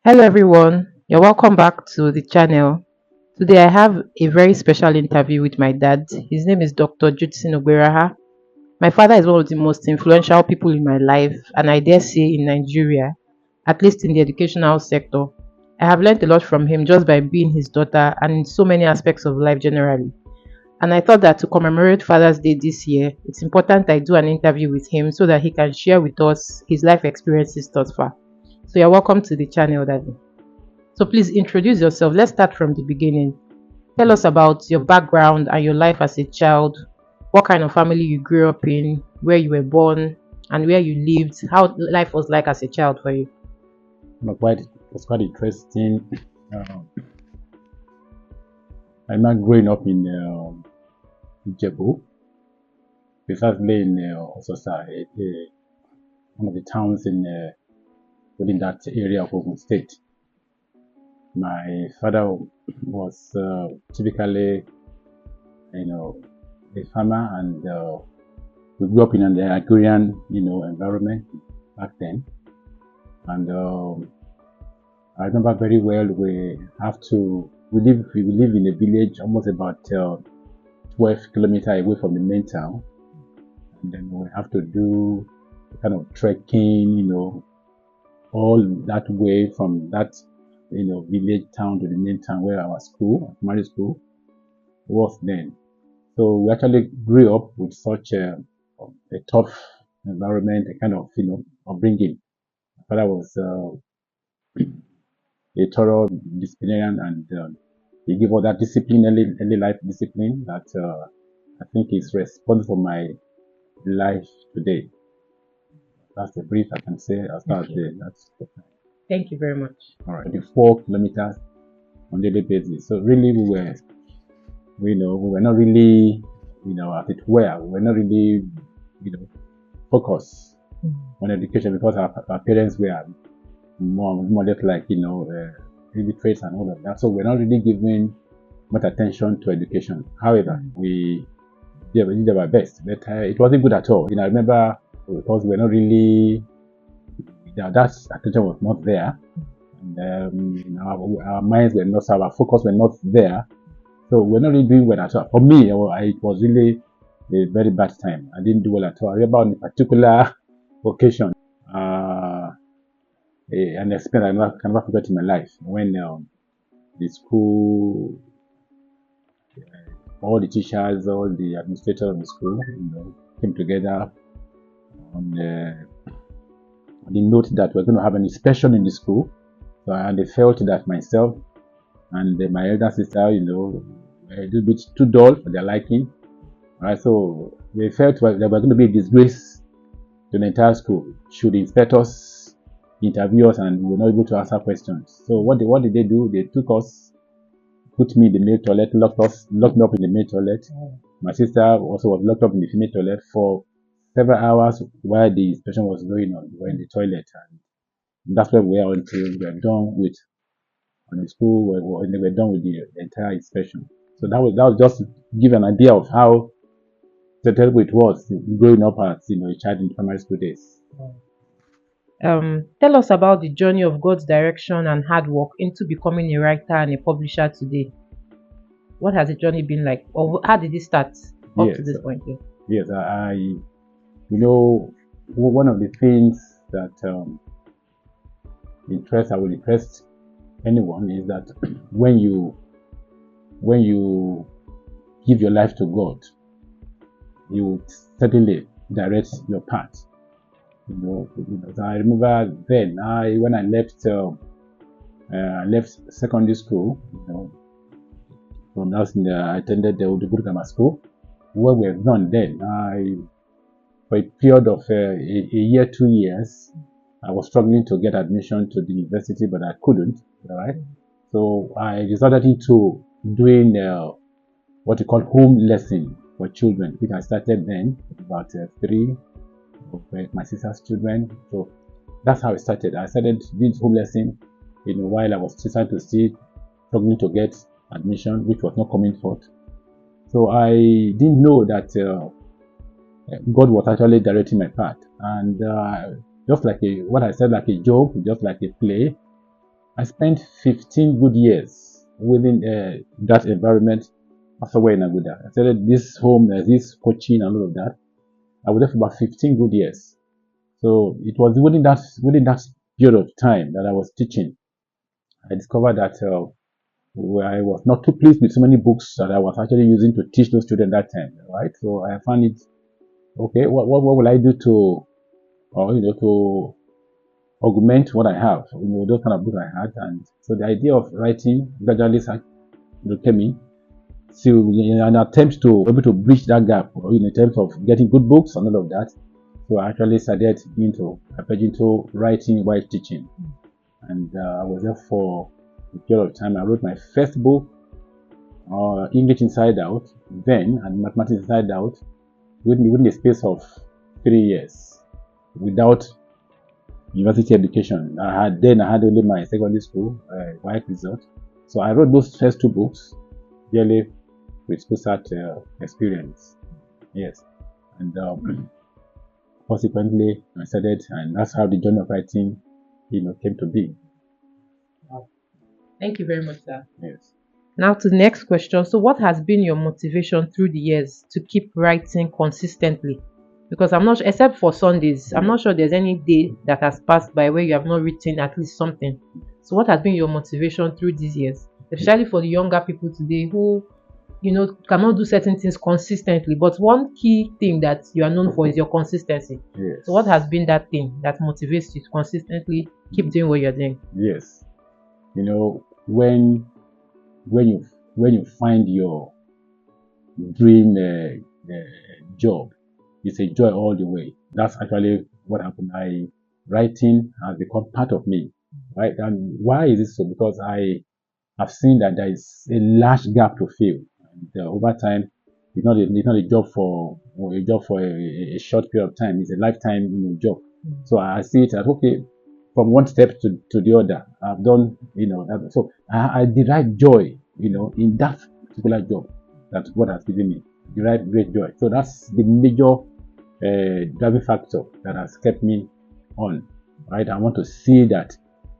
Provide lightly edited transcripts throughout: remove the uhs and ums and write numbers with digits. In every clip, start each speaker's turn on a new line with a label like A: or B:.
A: Hello everyone, you're welcome back to the channel. Today I have a very special interview with my dad. His name is Dr. Judson Ogberaha. My father is one of the most influential people in my life, and I dare say in Nigeria, at least in the educational sector. I have learned a lot from him just by being his daughter and in so many aspects of life generally. And I thought that to commemorate Father's Day this year, it's important I do an interview with him so that he can share with us his life experiences thus far. So you're welcome to the channel, Daddy. So please introduce yourself. Let's start from the beginning. Tell us about your background and your life as a child, what kind of family you grew up in, where you were born, and where you lived, how life was like as a child for you.
B: It was quite interesting. Um, I remember growing up in Ijebu, precisely in Ososa, one of the towns in within that area of Ogun State. My father was typically, a farmer, and we grew up in an agrarian, environment back then. And I remember very well. We live in a village almost about 12 kilometers away from the main town, and then we have to do kind of trekking, all that way from that village town to the main town where our school, primary school, was then. So we actually grew up with such a tough environment, a kind of upbringing. My father was a thorough disciplinarian, and he gave us that discipline, early life discipline that I think is responsible for my life today. That's the brief I can say as far as
A: Okay.
B: that's
A: Thank you very much.
B: all right. The 4 kilometers on daily basis. So really, we were not really, as it were, we were not really, focused on education because our parents were more or less like illiterates and all of that. So we're not really giving much attention to education. However, we did our best, but it wasn't good at all. I remember because we're not really that attention was not there, and our minds were not, our focus were not there. So we're not really doing well at all. For me, it was really a very bad time. I didn't do well at all. I remember on a particular occasion, an experience I can never forget in my life when the school, all the teachers, all the administrators of the school, came together on the note that we're going to have an inspection in the school. So, and they felt that myself and my elder sister, were a little bit too dull for their liking. Right, so they felt there was going to be a disgrace to the entire school should the inspectors interview us and we were not able to answer questions. So what did they do? They took us, put me in the male toilet, locked me up in the male toilet. My sister also was locked up in the female toilet for several hours while the inspection was going on. We were in the toilet, and that's where we were until we were done with on the school. When they were done with the entire inspection. So that was just to give an idea of how terrible it was growing up as a child in primary school days.
A: Tell us about the journey of God's direction and hard work into becoming a writer and a publisher today. What has the journey been like, or how did it start up to
B: Yes,
A: this point? Yeah.
B: yes. One of the things that I will interest anyone is that when you give your life to God, He will certainly direct your path. So I remember then when I left secondary school, from us I attended the Uduguru Grammar School. What we have done then, for a period of a year, 2 years, I was struggling to get admission to the university, but I couldn't. Right, so I resorted into doing what you call home lesson for children, which I started then about three of my sister's children. So that's how it started. I started doing home lesson, while I was trying to see, struggling to get admission, which was not coming forth. So I didn't know that God was actually directing my path, and just like what I said, like a joke, just like a play. I spent 15 good years within that environment after we're in Aguda. I started this home, this coaching and all of that. I was there for about 15 good years. So it was within that period of time that I was teaching. I discovered that I was not too pleased with so many books that I was actually using to teach those students that time, right? So I found it okay. What will I do to, or to augment what I have? Those kind of books I had, and so the idea of writing gradually came in. So in an attempt to be able to bridge that gap, in terms of getting good books and all of that. So I actually started into writing while teaching, and I was there for a period of time. I wrote my first book, English Inside Out, then, and Mathematics Inside Out, within the space of 3 years, without university education. I had only my secondary school, WAEC result. So I wrote those first two books, really with such experience. Yes, and consequently, I started, and that's how the journey of writing, came to be.
A: Thank you very much, sir.
B: Yes.
A: Now to the next question. So, what has been your motivation through the years to keep writing consistently? Because I'm not, except for Sundays, I'm not sure there's any day that has passed by where you have not written at least something. So, what has been your motivation through these years, especially for the younger people today who, cannot do certain things consistently? But one key thing that you are known for is your consistency.
B: Yes.
A: So, what has been that thing that motivates you to consistently keep doing what you're doing?
B: Yes. When you find your dream job, it's a joy all the way. That's actually what happened. Writing has become part of me, right? And why is it so? Because I have seen that there is a large gap to fill. And over time, it's not a job for a short period of time. It's a lifetime job. So I see it as okay. From one step to the other, I've done, so I derive joy, in that particular job that God has given me. Derive great joy. So that's the major driving factor that has kept me on, right? I want to see that,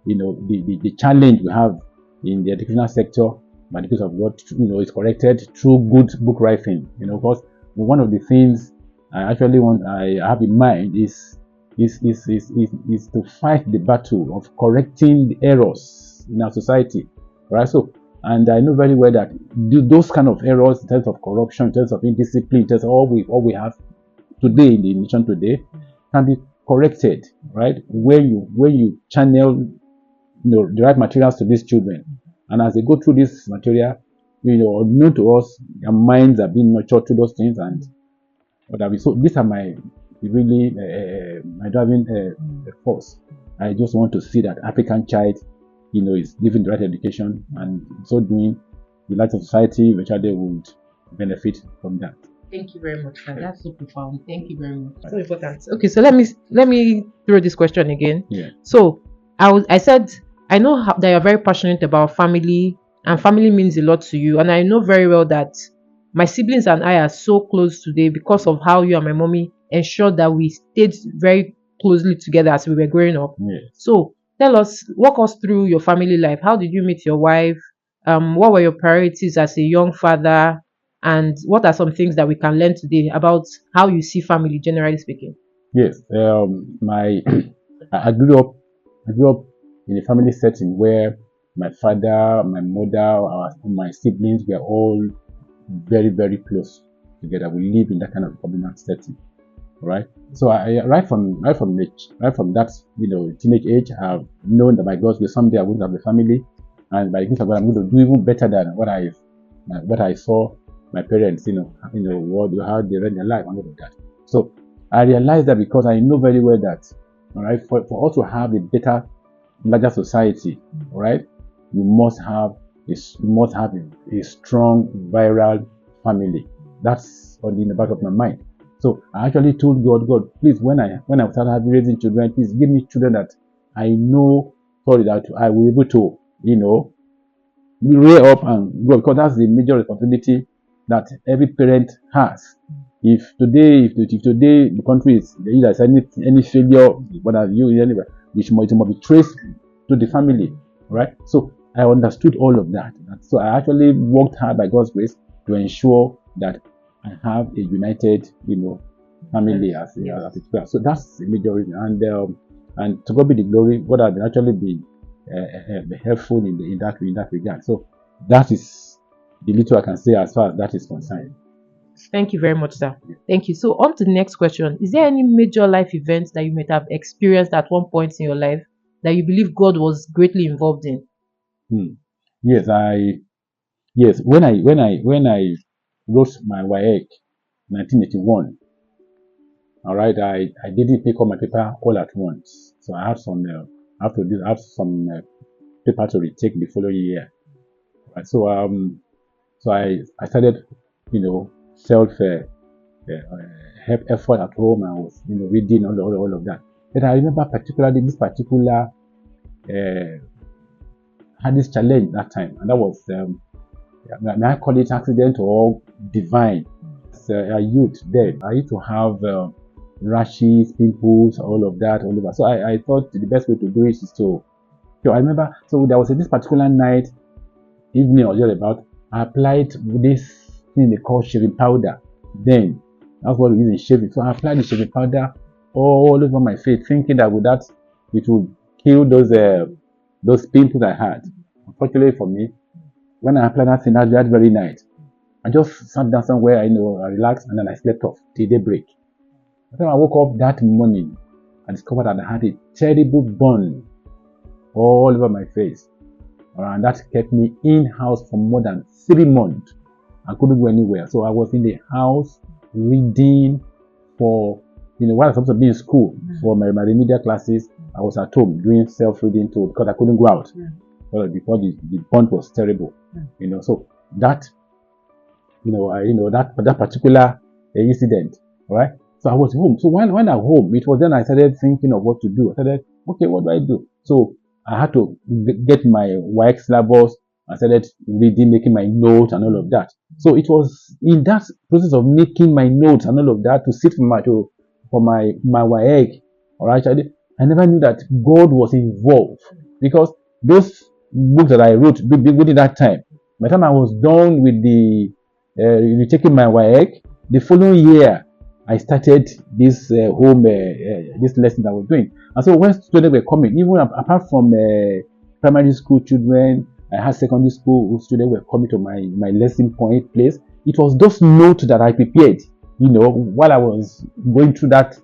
B: the challenge we have in the educational sector, by the grace of God, is corrected through good book writing. Because one of the things I have in mind is to fight the battle of correcting the errors in our society, right? So, and I know very well that those kind of errors in terms of corruption, in terms of indiscipline, in terms of all we have today in the nation today, can be corrected, right? When you channel, the right materials to these children, and as they go through this material, known to us, their minds are being nurtured to those things, and what have you. So these are my driving force. I just want to see that African child, is given the right education, and so doing, the life of society, which they would benefit from that.
A: Thank you very much, sir. That's so profound. Thank you very much. So important. Okay, so let me throw this question again.
B: Yeah.
A: So I said I know that you're very passionate about family, and family means a lot to you, and I know very well that my siblings and I are so close today because of how you and my mommy ensured that we stayed very closely together as we were growing up.
B: Yes.
A: So walk us through your family life. How did you meet your wife? What were your priorities as a young father? And what are some things that we can learn today about how you see family, generally speaking?
B: Yes. I grew up in a family setting where my father, my mother, my siblings were all very, very close together. We live in that kind of communal setting, right? So I right from that teenage age, I've known that by God's will someday I will have a family, and by the grace of God, I'm going to do even better than what I saw my parents, how they ran their life and all of that. So I realized that because I know very well that, all right, for us to have a better, larger society, all right, you must have a strong, viral family. That's on in the back of my mind. So I actually told God, please, when I start raising children, please give me children that I know, that I will be able to, rear up and grow, because that's the major responsibility that every parent has. If today the country is there's any failure, what have you, anywhere, it must be traced to the family. right? So I understood all of that. So I actually worked hard by God's grace to ensure that I have a united, family as it were. So that's the major reason. And to God be the glory, God has actually been helpful in that regard. So that is the little I can say as far as that is concerned.
A: Thank you very much, sir. Thank you. So, on to the next question. Is there any major life event that you might have experienced at one point in your life that you believe God was greatly involved in?
B: Hmm. Yes, yes. When I wrote my WAEC 1981. All right, I didn't pick up my paper all at once, so I have some I have some paper to retake the following year. Right, so I started, self help effort at home. I was reading all of that. But I remember particularly this particular had this challenge that time, and that was may I call it accident or divine? As a youth then, I used to have rashes, pimples, all of that, all over. So I thought the best way to do it is to. So I remember, so there was this particular night, evening or just about, I applied this thing they call shaving powder. Then that's what we use in shaving. So I applied the shaving powder all over my face, thinking that with that it would kill those pimples I had. Unfortunately for me, when I applied that thing that very night, I just sat down somewhere, I relaxed, and then I slept off till daybreak. By the time I woke up that morning, I discovered that I had a terrible burn all over my face. And that kept me in-house for more than 3 months. I couldn't go anywhere. So I was in the house reading for, while I was supposed to be in school for my remedial classes, I was at home doing self-reading too because I couldn't go out. Because the burn was terrible. So that, that particular incident, right? So I was home. So when I'm home, it was then I started thinking of what to do. I started, okay, what do I do? So I had to get my WAEC syllabus. I started reading, making my notes and all of that. So it was in that process of making my notes and all of that to sit for my WAEC. All right, I never knew that God was involved because those books that I wrote within that time, by the time I was done with the taking my WAEC, the following year I started this home this lesson I was doing. And so when students were coming, even apart from primary school children, I had secondary school students were coming to my lesson point place. It was those notes that I prepared, while I was going through that,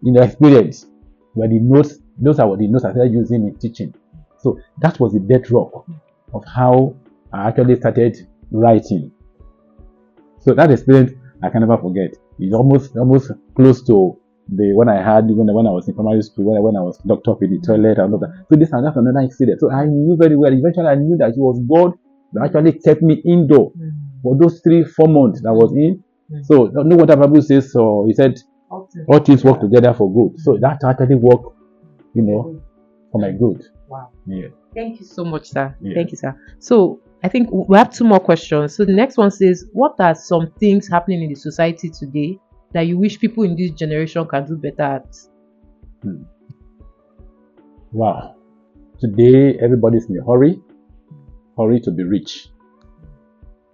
B: experience. Were the notes, those are the notes I started using in teaching. So that was the bedrock of how I actually started writing. So that experience I can never forget. It's almost close to the one I had when I was in primary school, when I was locked up in the toilet and all that. So that's another incident. So I knew very well. Eventually, I knew that it was God that actually kept me indoor for those 3-4 months that I was in. So no what the Bible says. So He said, all things work together for good. So that actually worked, for my good.
A: Wow.
B: Yeah.
A: Thank you so much, sir.
B: Yeah.
A: Thank you, sir. So I think we have 2 more questions. So the next one says, what are some things happening in the society today that you wish people in this generation can do better at?
B: Wow. Today, everybody's in a hurry to be rich.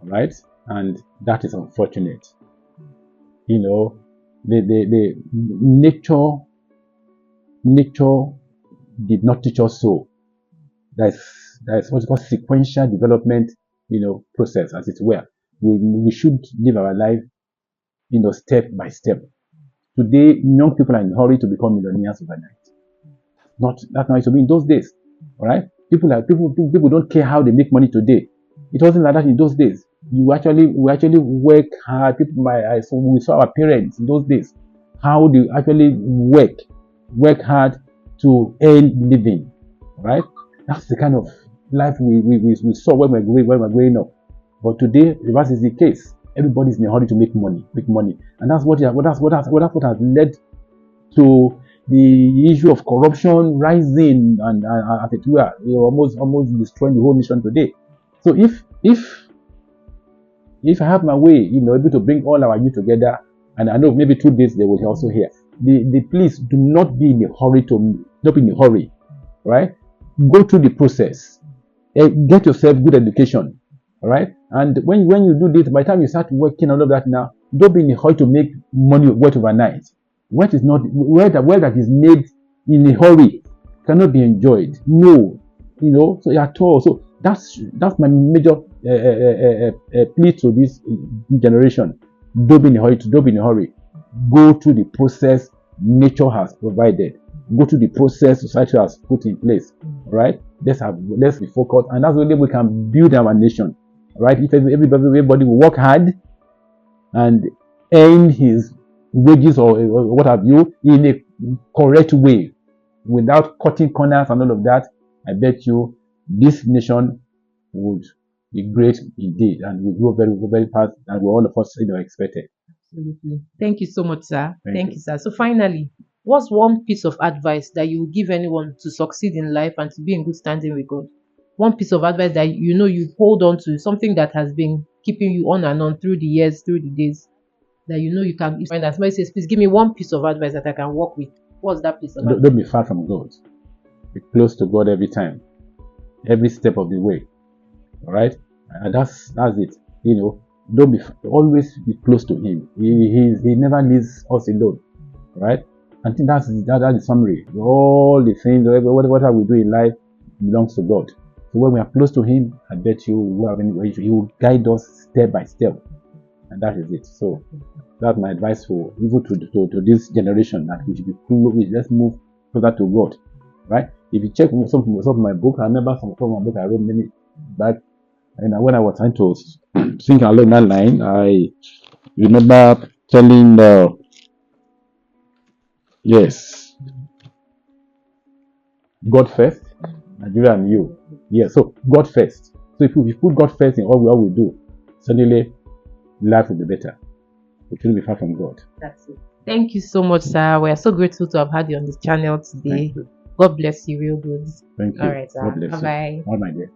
B: All right? And that is unfortunate. The nature did not teach us so. That's what's called sequential development, process, as it were. We should live our life, step by step. Today, young people are in a hurry to become millionaires overnight. That's not it to be in those days. All right? People don't care how they make money today. It wasn't like that in those days. We actually work hard. We saw our parents in those days how they actually work hard to earn living. Right? That's the kind of life we saw when we were growing up. But today, reverse is the case. Everybody's in a hurry to make money, and that's what has led to the issue of corruption rising and as it were, almost destroying the whole nation today. So if I have my way, able to bring all our youth together, and I know maybe 2 days they will also hear. Please do not be in a hurry right? Go through the process. Get yourself good education. All right. And when you do this, by the time you start working all of that now, don't be in a hurry to make money worth overnight. What is not where that is made in a hurry cannot be enjoyed. No, so at all. So that's my major plea to this generation. Don't be in a hurry. Don't be in a hurry. Go through the process nature has provided. Go through the process society has put in place. Right? Let's be focused, and that's the way we can build our nation. Right? If everybody will work hard and earn his wages or what have you in a correct way, without cutting corners and all of that, I bet you this nation would be great indeed and will go very, very fast than all of us expected.
A: Absolutely. Thank you so much, sir.
B: Thank
A: Thank you, sir. So finally, what's one piece of advice that you would give anyone to succeed in life and to be in good standing with God? One piece of advice that you hold on to, something that has been keeping you on and on through the years, through the days, that you can find that somebody says, please give me one piece of advice that I can work with. What's that piece of advice?
B: Don't be far from God. Be close to God every time, every step of the way. All right, and that's it. Always be close to Him. He never leaves us alone. Right? I think that's the summary. All the things, whatever we do in life belongs to God. So when we are close to Him, I bet you He will guide us step by step, and that is it. So that's my advice for even to this generation, that we should be close. Let's move closer to God. Right? If you check some of my book, I remember some of my book I wrote many back. And when I was trying to think along that line, I remember telling, yes, God first, Nigeria and you. Yeah, so God first. So if we put God first in all we do, suddenly life will be better. We shouldn't be far from God.
A: That's it. Thank you so much, sir. We are so grateful to have had you on this channel today. God bless you, real good.
B: Thank you.
A: All right, sir.
B: God bless
A: Bye-bye.
B: you. All my dear.